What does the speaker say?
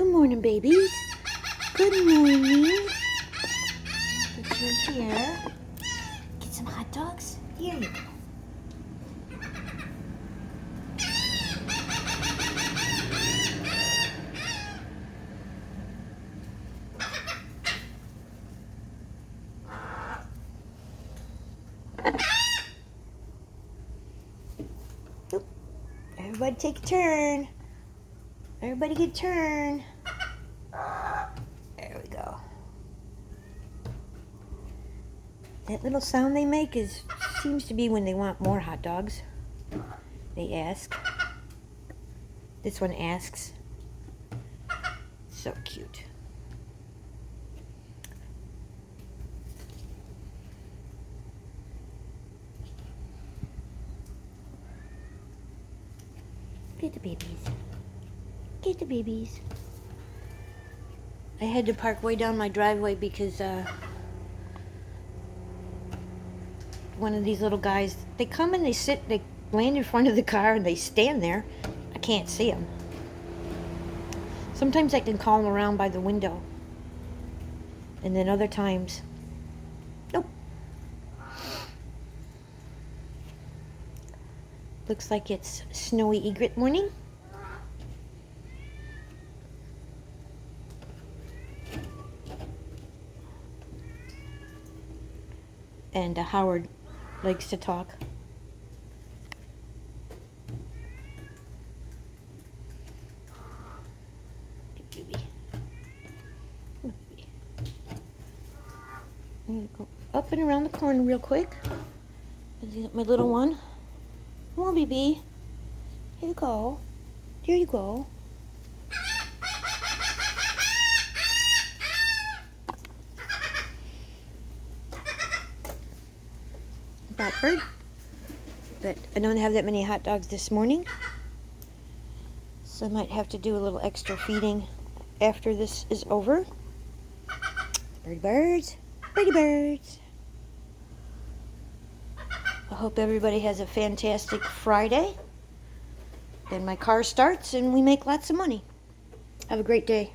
Good morning, babies. Good morning. Put you in here. Get some hot dogs. Here you go. Oop. Everybody take a turn. Everybody get a turn. There we go. That little sound they make seems to be when they want more hot dogs. They ask. This one asks. So cute. Get the babies. Get the babies. I had to park way down my driveway because one of these little guys, they come and they land in front of the car and they stand there. I can't see them. Sometimes I can call them around by the window. And then other times, nope. Looks like it's snowy egret morning. And Howard likes to talk. Baby. I'm gonna go up and around the corner real quick. My little one. Come on, baby. Here you go. Here you go. Blackbird. But I don't have that many hot dogs this morning, so I might have to do a little extra feeding after this is over. Birdie birds, birdie birds. I hope everybody has a fantastic Friday. Then my car starts and we make lots of money. Have a great day.